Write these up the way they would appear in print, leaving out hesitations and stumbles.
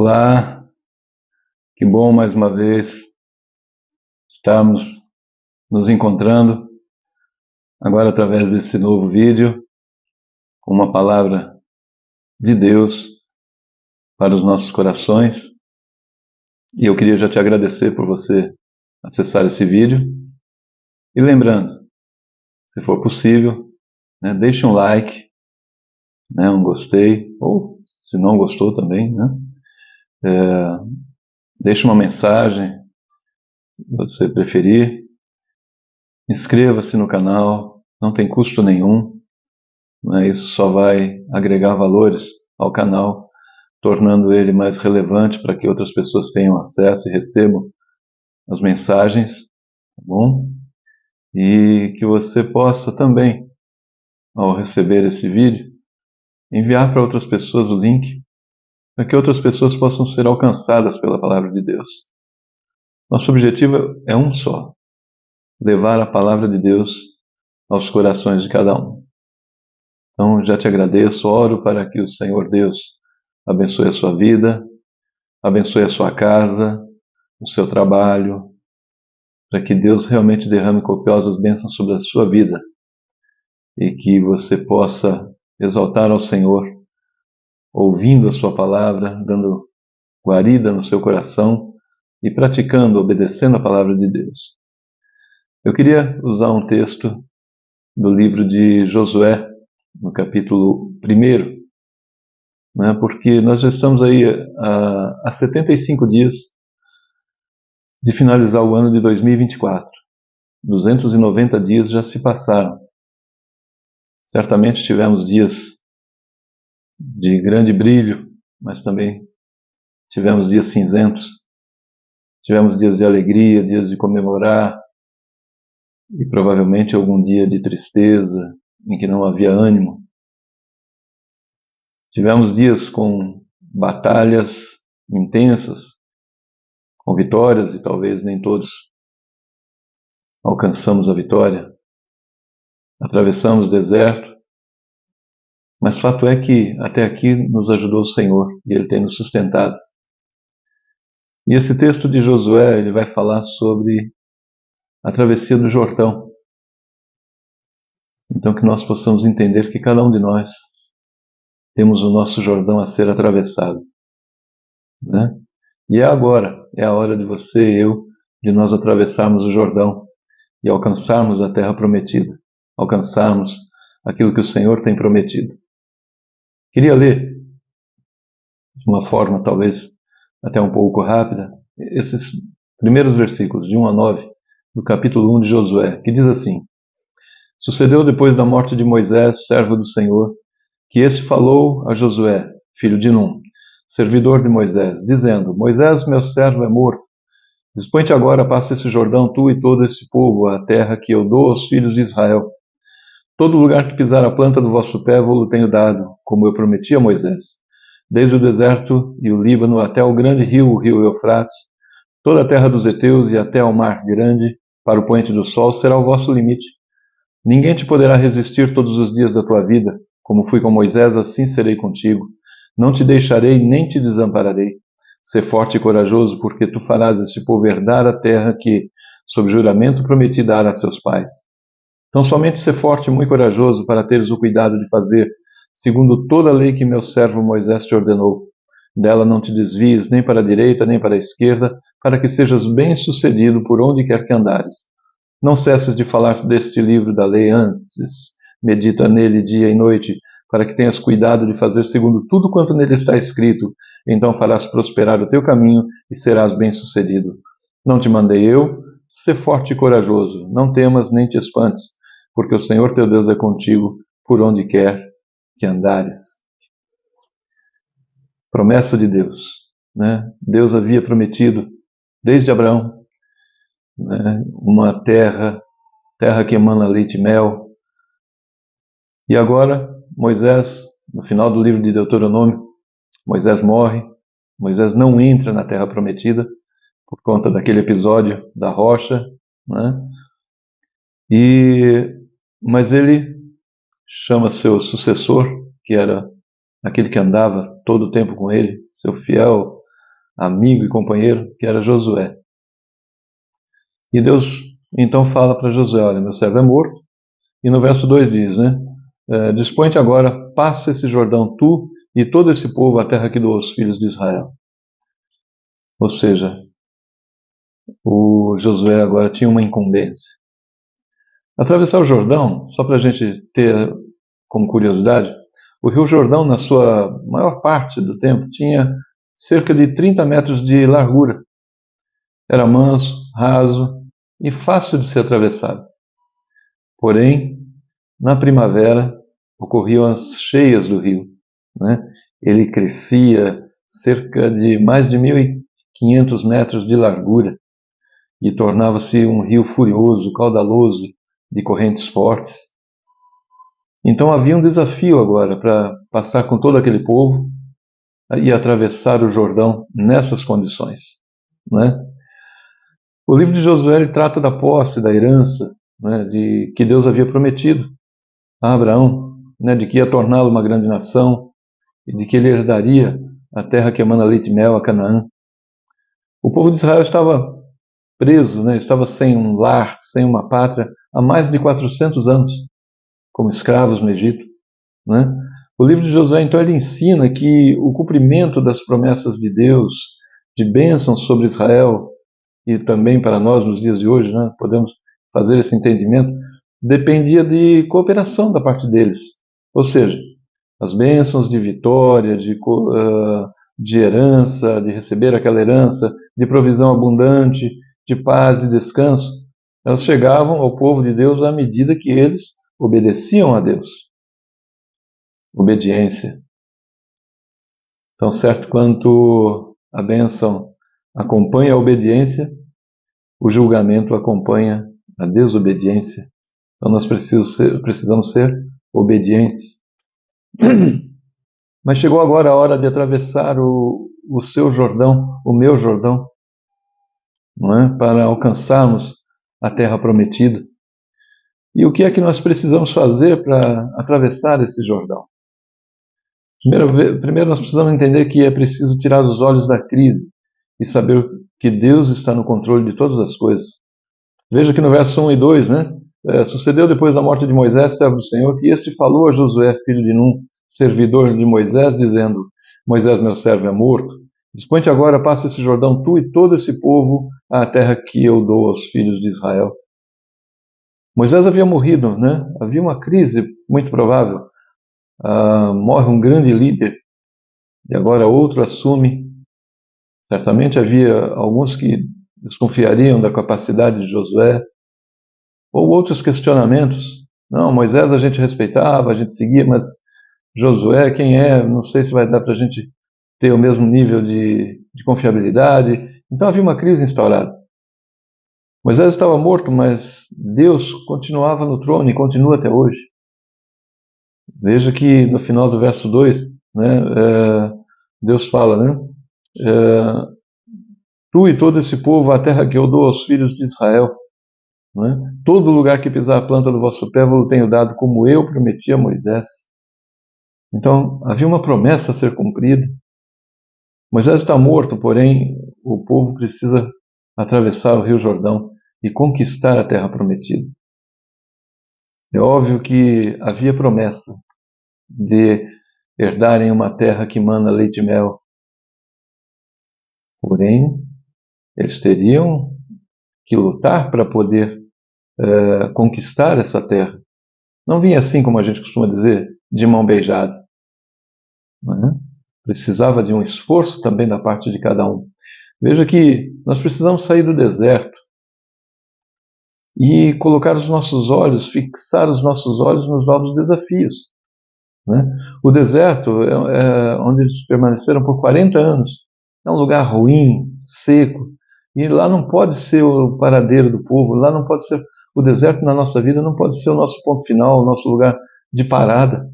Olá, que bom mais uma vez estarmos nos encontrando, agora através desse novo vídeo, com uma palavra de Deus para os nossos corações. E eu queria já te agradecer por você acessar esse vídeo. E lembrando, se for possível, deixe um like, um gostei, ou se não gostou também, deixe uma mensagem, se você preferir. Inscreva-se no canal, não tem custo nenhum. Isso só vai agregar valores ao canal, tornando ele mais relevante para que outras pessoas tenham acesso e recebam as mensagens, tá bom? E que você possa também, ao receber esse vídeo, enviar para outras pessoas o link, para que outras pessoas possam ser alcançadas pela palavra de Deus. Nosso objetivo é um só: levar a palavra de Deus aos corações de cada um. Então, já te agradeço, oro para que o Senhor Deus abençoe a sua vida, abençoe a sua casa, o seu trabalho, para que Deus realmente derrame copiosas bênçãos sobre a sua vida e que você possa exaltar ao Senhor, ouvindo a sua palavra, dando guarida no seu coração e praticando, obedecendo a palavra de Deus. Eu queria usar um texto do livro de Josué, no capítulo 1, porque nós já estamos aí há 75 dias de finalizar o ano de 2024. 290 dias já se passaram. Certamente tivemos dias de grande brilho, mas também tivemos dias cinzentos. Tivemos dias de alegria, dias de comemorar, e provavelmente algum dia de tristeza, em que não havia ânimo. Tivemos dias com batalhas intensas, com vitórias, e talvez nem todos alcançamos a vitória. Atravessamos deserto, mas fato é que até aqui nos ajudou o Senhor e Ele tem nos sustentado. E esse texto de Josué, ele vai falar sobre a travessia do Jordão. Então que nós possamos entender que cada um de nós temos o nosso Jordão a ser atravessado. E é agora, é a hora de você e eu, de nós atravessarmos o Jordão e alcançarmos a terra prometida, alcançarmos aquilo que o Senhor tem prometido. Queria ler, de uma forma talvez até um pouco rápida, esses primeiros versículos, de 1 a 9, do capítulo 1 de Josué, que diz assim: Sucedeu depois da morte de Moisés, servo do Senhor, que esse falou a Josué, filho de Num, servidor de Moisés, dizendo: Moisés, meu servo, é morto. Dispõe-te agora, passa esse Jordão, tu e todo esse povo, a terra que eu dou aos filhos de Israel. Todo lugar que pisar a planta do vosso pé, vou-lo tenho dado, como eu prometi a Moisés. Desde o deserto e o Líbano até o grande rio, o rio Eufrates, toda a terra dos heteus e até ao mar grande, para o poente do sol, será o vosso limite. Ninguém te poderá resistir todos os dias da tua vida. Como fui com Moisés, assim serei contigo. Não te deixarei, nem te desampararei. Sê forte e corajoso, porque tu farás este povo herdar a terra que, sob juramento, prometi dar a seus pais. Então somente sê forte e muito corajoso para teres o cuidado de fazer, segundo toda a lei que meu servo Moisés te ordenou. Dela não te desvies nem para a direita nem para a esquerda, para que sejas bem-sucedido por onde quer que andares. Não cesses de falar deste livro da lei antes, medita nele dia e noite, para que tenhas cuidado de fazer segundo tudo quanto nele está escrito. Então farás prosperar o teu caminho e serás bem-sucedido. Não te mandei eu? Sê forte e corajoso, não temas nem te espantes, porque o Senhor teu Deus é contigo por onde quer que andares. Promessa de Deus, Deus havia prometido desde Abraão, uma terra que emana leite e mel. E agora, Moisés, no final do livro de Deuteronômio, Moisés morre, Moisés não entra na terra prometida, por conta daquele episódio da rocha, mas ele chama seu sucessor, que era aquele que andava todo o tempo com ele, seu fiel amigo e companheiro, que era Josué. E Deus então fala para Josué: olha, meu servo é morto. E no verso 2 diz, né? Dispõe-te agora, passa esse Jordão, tu e todo esse povo, a terra que dou aos filhos de Israel. Ou seja, o Josué agora tinha uma incumbência. Atravessar o Jordão, só para a gente ter como curiosidade, o Rio Jordão, na sua maior parte do tempo, tinha cerca de 30 metros de largura. Era manso, raso e fácil de ser atravessado. Porém, na primavera, ocorriam as cheias do rio, né? Ele crescia cerca de mais de 1.500 metros de largura e tornava-se um rio furioso, caudaloso, de correntes fortes. Então havia um desafio agora para passar com todo aquele povo e atravessar o Jordão nessas condições, né? O livro de Josué trata da posse, da herança, né, de que Deus havia prometido a Abraão, né, de que ia torná-lo uma grande nação e de que ele herdaria a terra que emana leite e mel, a Canaã. O povo de Israel estava preso, né, estava sem um lar, sem uma pátria, há mais de 400 anos, como escravos no Egito, né? O livro de Josué, então, ele ensina que o cumprimento das promessas de Deus, de bênçãos sobre Israel, e também para nós nos dias de hoje, né, podemos fazer esse entendimento, dependia de cooperação da parte deles. Ou seja, as bênçãos de vitória, de herança, de receber aquela herança, de provisão abundante, de paz e descanso, elas chegavam ao povo de Deus à medida que eles obedeciam a Deus. Obediência. Tão certo quanto a bênção acompanha a obediência, o julgamento acompanha a desobediência. Então nós precisamos ser obedientes. Mas chegou agora a hora de atravessar o seu Jordão, o meu Jordão, não é? Para alcançarmos a terra prometida. E o que é que nós precisamos fazer para atravessar esse Jordão? Primeiro nós precisamos entender que é preciso tirar os olhos da crise e saber que Deus está no controle de todas as coisas. Veja que no verso 1 e 2, né? Sucedeu depois da morte de Moisés, servo do Senhor, que este falou a Josué, filho de Num, servidor de Moisés, dizendo: Moisés, meu servo, é morto. Dispõe-te agora, passa esse Jordão, tu e todo esse povo, à terra que eu dou aos filhos de Israel. Moisés havia morrido, né? Havia uma crise muito provável. Morre um grande líder e agora outro assume. Certamente havia alguns que desconfiariam da capacidade de Josué, ou outros questionamentos. Não, Moisés a gente respeitava, a gente seguia, mas Josué, quem é? Não sei se vai dar para a gente ter o mesmo nível de confiabilidade. Então havia uma crise instaurada. Moisés estava morto, mas Deus continuava no trono e continua até hoje. Veja que no final do verso 2, né, Deus fala, né? Tu e todo esse povo, a terra que eu dou aos filhos de Israel, né? Todo lugar que pisar a planta do vosso pé, vos tenho dado, como eu prometi a Moisés. Então, havia uma promessa a ser cumprida. Moisés está morto, porém, o povo precisa atravessar o Rio Jordão e conquistar a terra prometida. É óbvio que havia promessa de herdarem uma terra que mana leite e mel. Porém, eles teriam que lutar para poder conquistar essa terra. Não vinha assim, como a gente costuma dizer, de mão beijada. Não é? Precisava de um esforço também da parte de cada um. Veja que nós precisamos sair do deserto e colocar os nossos olhos, fixar os nossos olhos nos novos desafios. Né? O deserto onde eles permaneceram por 40 anos. É um lugar ruim, seco, e lá não pode ser o paradeiro do povo, lá não pode ser o deserto na nossa vida, não pode ser o nosso ponto final, o nosso lugar de parada.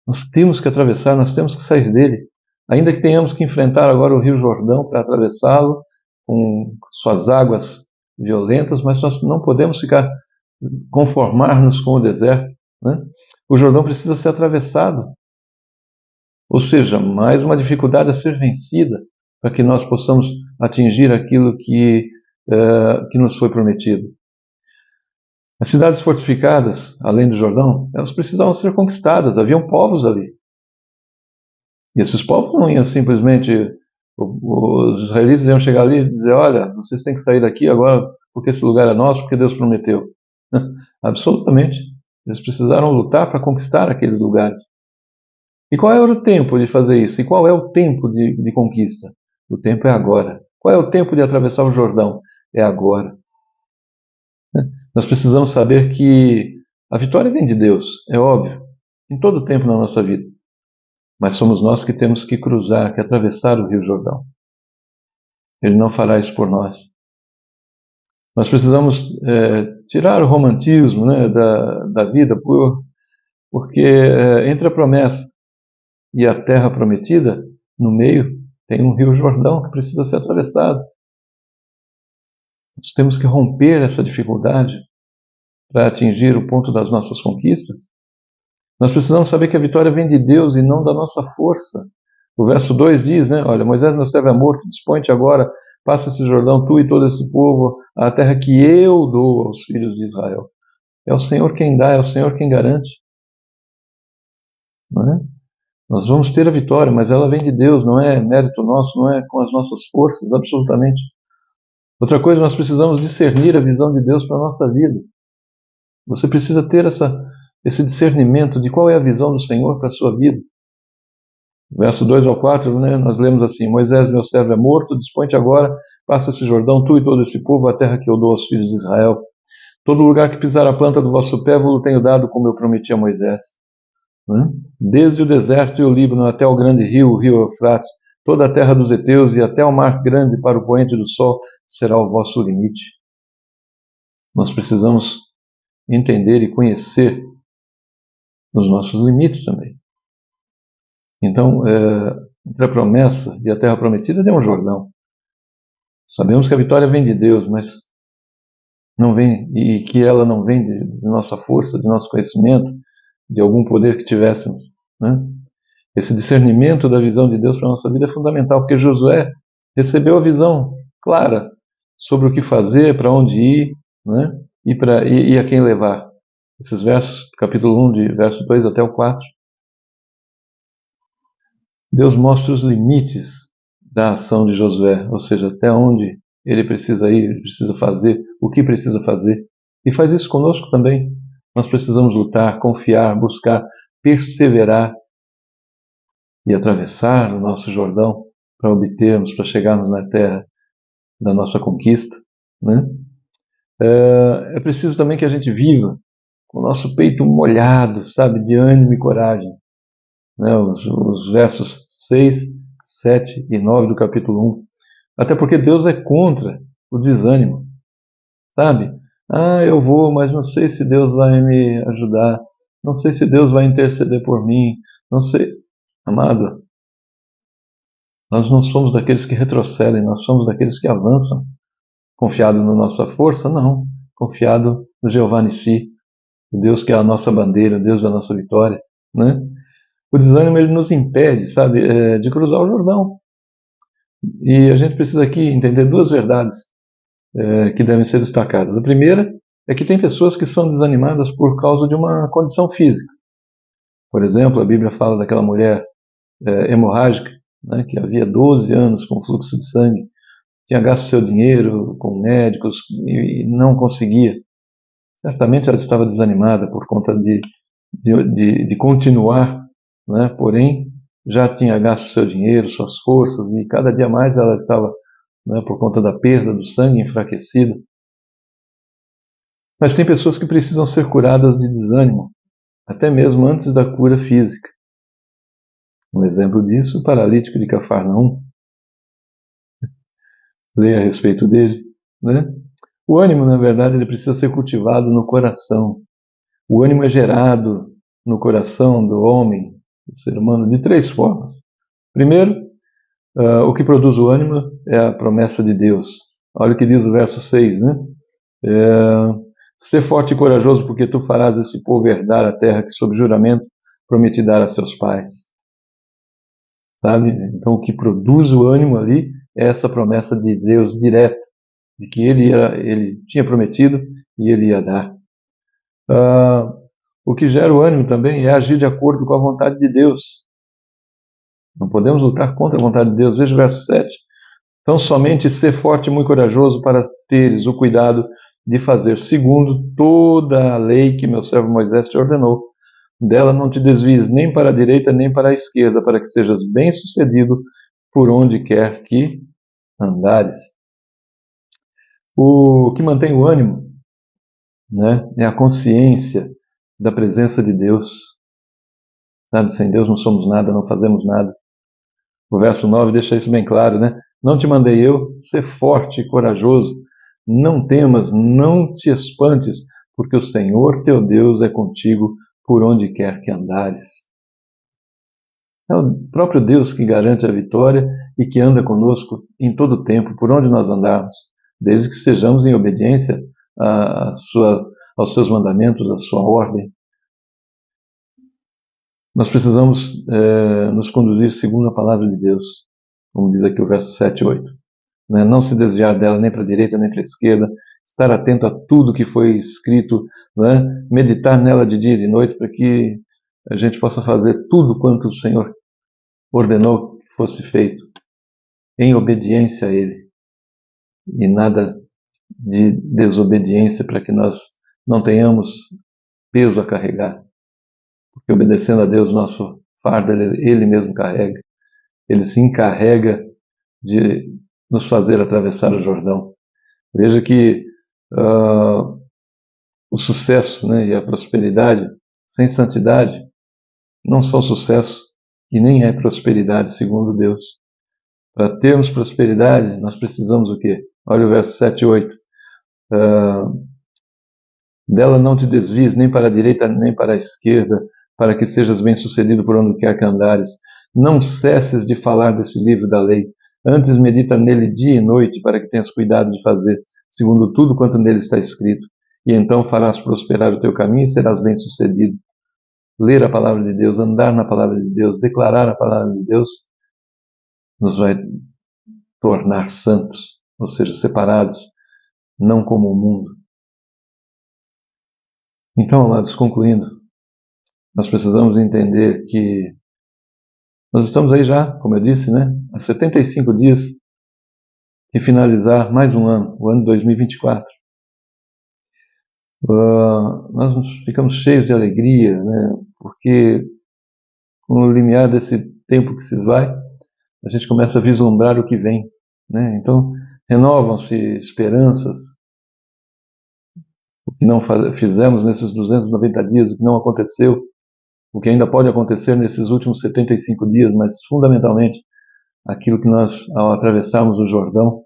Nós temos que atravessar, nós temos que sair dele. Ainda que tenhamos que enfrentar agora o Rio Jordão para atravessá-lo com suas águas violentas, mas nós não podemos conformar-nos com o deserto, né? O Jordão precisa ser atravessado. Ou seja, mais uma dificuldade a ser vencida para que nós possamos atingir aquilo que nos foi prometido. As cidades fortificadas, além do Jordão, elas precisavam ser conquistadas, haviam povos ali. E esses povos não iam simplesmente, os israelitas iam chegar ali e dizer, olha, vocês têm que sair daqui agora porque esse lugar é nosso, porque Deus prometeu. Absolutamente. Eles precisaram lutar para conquistar aqueles lugares. E qual era o tempo de fazer isso? E qual é o tempo de conquista? O tempo é agora. Qual é o tempo de atravessar o Jordão? É agora. Nós precisamos saber que a vitória vem de Deus, é óbvio, em todo tempo na nossa vida. Mas somos nós que temos que cruzar, que atravessar o Rio Jordão. Ele não fará isso por nós. Nós precisamos tirar o romantismo, né, da vida, porque entre a promessa e a terra prometida, no meio, tem um Rio Jordão que precisa ser atravessado. Nós temos que romper essa dificuldade para atingir o ponto das nossas conquistas. Nós precisamos saber que a vitória vem de Deus e não da nossa força. O verso 2 diz, né? Olha, Moisés, meu servo, é morto, dispõe-te agora, passa esse Jordão, tu e todo esse povo, a terra que eu dou aos filhos de Israel. É o Senhor quem dá, é o Senhor quem garante. Não é? Nós vamos ter a vitória, mas ela vem de Deus, não é mérito nosso, não é com as nossas forças, absolutamente. Outra coisa, nós precisamos discernir a visão de Deus para a nossa vida. Você precisa ter esse discernimento de qual é a visão do Senhor para a sua vida. Verso 2 ao 4, né, nós lemos assim, Moisés, meu servo, é morto, dispõe-te agora, passa esse Jordão, tu e todo esse povo, a terra que eu dou aos filhos de Israel. Todo lugar que pisar a planta do vosso pé, vos tenho dado como eu prometi a Moisés. Né? Desde o deserto e o Líbano até o grande rio, o rio Eufrates, toda a terra dos heteus e até o mar grande para o poente do sol será o vosso limite. Nós precisamos entender e conhecer os nossos limites também. Então, entre a promessa e a terra prometida tem um Jordão. Sabemos que a vitória vem de Deus, mas não vem, e que ela não vem de nossa força, de nosso conhecimento, de algum poder que tivéssemos. Né? Esse discernimento da visão de Deus para a nossa vida é fundamental, porque Josué recebeu a visão clara sobre o que fazer, para onde ir, né? e a quem levar. Esses versos, capítulo 1, de verso 2 até o 4. Deus mostra os limites da ação de Josué, ou seja, até onde ele precisa ir, ele precisa fazer, o que precisa fazer. E faz isso conosco também. Nós precisamos lutar, confiar, buscar, perseverar e atravessar o nosso Jordão para obtermos, para chegarmos na terra da nossa conquista. Né? É preciso também que a gente viva com o nosso peito molhado, sabe, de ânimo e coragem. Né? Os versos 6, 7 e 9 do capítulo 1. Até porque Deus é contra o desânimo. Sabe? Eu vou, mas não sei se Deus vai me ajudar. Não sei se Deus vai interceder por mim. Não sei. Amado, nós não somos daqueles que retrocedem, nós somos daqueles que avançam. Confiado na nossa força? Não. Confiado no Jeová Nissi, o Deus que é a nossa bandeira, o Deus da nossa vitória. Né? O desânimo ele nos impede, sabe, de cruzar o Jordão. E a gente precisa aqui entender duas verdades que devem ser destacadas. A primeira é que tem pessoas que são desanimadas por causa de uma condição física. Por exemplo, a Bíblia fala daquela mulher hemorrágica, né, que havia 12 anos com fluxo de sangue, tinha gasto seu dinheiro com médicos e não conseguia. Certamente ela estava desanimada por conta de continuar, né, porém já tinha gasto seu dinheiro, suas forças, e cada dia mais ela estava, né, por conta da perda do sangue, enfraquecida. Mas tem pessoas que precisam ser curadas de desânimo, até mesmo antes da cura física. Um exemplo disso, o paralítico de Cafarnaum. Leia a respeito dele. Né? O ânimo, na verdade, ele precisa ser cultivado no coração. O ânimo é gerado no coração do homem, do ser humano, de três formas. Primeiro, o que produz o ânimo é a promessa de Deus. Olha o que diz o verso 6, né? Ser forte e corajoso, porque tu farás esse povo herdar a terra que, sob juramento, prometi dar a seus pais. sabe? Então, o que produz o ânimo ali é essa promessa de Deus direta, de que ele tinha prometido e ele ia dar. O que gera o ânimo também é agir de acordo com a vontade de Deus. Não podemos lutar contra a vontade de Deus. Veja o verso 7. Então, somente ser forte e muito corajoso para teres o cuidado de fazer segundo toda a lei que meu servo Moisés te ordenou. Dela não te desvies nem para a direita nem para a esquerda, para que sejas bem-sucedido por onde quer que andares. O que mantém o ânimo, né, é a consciência da presença de Deus. Sabe, sem Deus não somos nada, não fazemos nada. O verso 9 deixa isso bem claro, né? Não te mandei eu, ser forte e corajoso, não temas, não te espantes, porque o Senhor teu Deus é contigo por onde quer que andares. É o próprio Deus que garante a vitória e que anda conosco em todo o tempo, por onde nós andarmos, desde que estejamos em obediência aos seus mandamentos, à sua ordem. Nós precisamos nos conduzir segundo a palavra de Deus, como diz aqui o verso 7 e 8. Não se desviar dela nem para a direita nem para a esquerda, estar atento a tudo que foi escrito, né? Meditar nela de dia e de noite para que a gente possa fazer tudo quanto o Senhor ordenou que fosse feito, em obediência a Ele, e nada de desobediência para que nós não tenhamos peso a carregar, porque obedecendo a Deus, nosso fardo Ele mesmo carrega, Ele se encarrega de nos fazer atravessar o Jordão. Veja que o sucesso, né, e a prosperidade sem santidade não são sucesso e nem é prosperidade segundo Deus. Para termos prosperidade, nós precisamos o quê? Olha o verso 7 e 8. Dela não te desvies nem para a direita nem para a esquerda, para que sejas bem-sucedido por onde quer que andares. Não cesses de falar desse livro da lei. Antes medita nele dia e noite, para que tenhas cuidado de fazer segundo tudo quanto nele está escrito. E então farás prosperar o teu caminho e serás bem-sucedido. Ler a palavra de Deus, andar na palavra de Deus, declarar a palavra de Deus, nos vai tornar santos, ou seja, separados, não como o mundo. Então, amados, concluindo, nós precisamos entender que nós estamos aí já, como eu disse, né, há 75 dias de finalizar mais um ano, o ano 2024. Nós ficamos cheios de alegria, né, porque com o limiar desse tempo que se esvai, a gente começa a vislumbrar o que vem, né? Então, renovam-se esperanças. O que não fizemos nesses 290 dias, o que não aconteceu, o que ainda pode acontecer nesses últimos 75 dias, mas fundamentalmente aquilo que nós, ao atravessarmos o Jordão,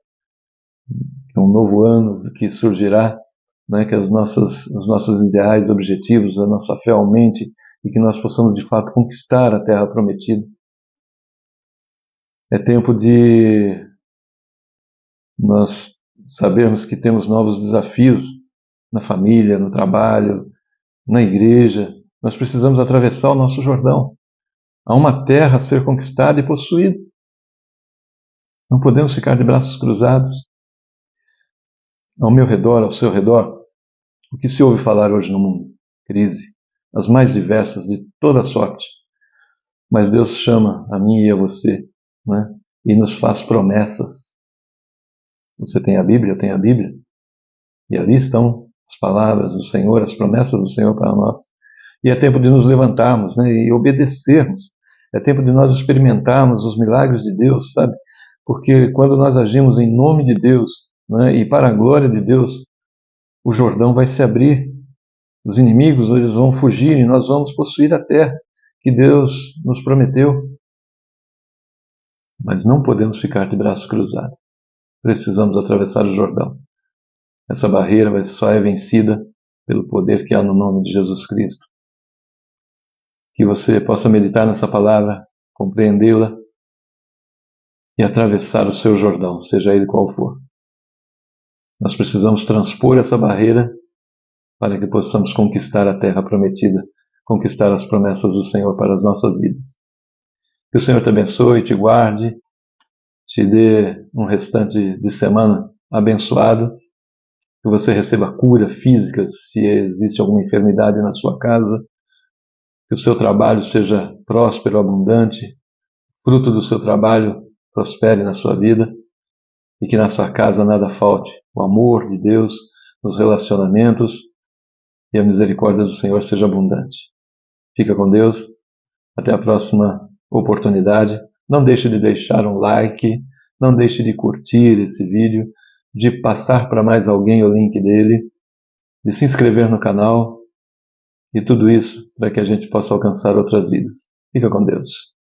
que é um novo ano que surgirá, né, que os nossos ideais, objetivos, a nossa fé aumente e que nós possamos de fato conquistar a terra prometida. É tempo de nós sabermos que temos novos desafios na família, no trabalho, na igreja. Nós precisamos atravessar o nosso Jordão. Há uma terra a ser conquistada e possuída. Não podemos ficar de braços cruzados. Ao meu redor, ao seu redor, o que se ouve falar hoje no mundo? Crise, as mais diversas de toda sorte. Mas Deus chama a mim e a você, né? E nos faz promessas. Você tem a Bíblia, eu tenho a Bíblia. E ali estão as palavras do Senhor, as promessas do Senhor para nós. E é tempo de nos levantarmos, né, e obedecermos. É tempo de nós experimentarmos os milagres de Deus, sabe? Porque quando nós agimos em nome de Deus, né, e para a glória de Deus, o Jordão vai se abrir. Os inimigos eles vão fugir e nós vamos possuir a terra que Deus nos prometeu. Mas não podemos ficar de braços cruzados. Precisamos atravessar o Jordão. Essa barreira só é vencida pelo poder que há no nome de Jesus Cristo. Que você possa meditar nessa palavra, compreendê-la e atravessar o seu Jordão, seja ele qual for. Nós precisamos transpor essa barreira para que possamos conquistar a terra prometida, conquistar as promessas do Senhor para as nossas vidas. Que o Senhor te abençoe, te guarde, te dê um restante de semana abençoado, que você receba cura física se existe alguma enfermidade na sua casa, que o seu trabalho seja próspero, abundante, fruto do seu trabalho prospere na sua vida e que na sua casa nada falte. O amor de Deus nos relacionamentos e a misericórdia do Senhor seja abundante. Fica com Deus. Até a próxima oportunidade. Não deixe de deixar um like, não deixe de curtir esse vídeo, de passar para mais alguém o link dele, de se inscrever no canal e tudo isso para que a gente possa alcançar outras vidas. Fica com Deus.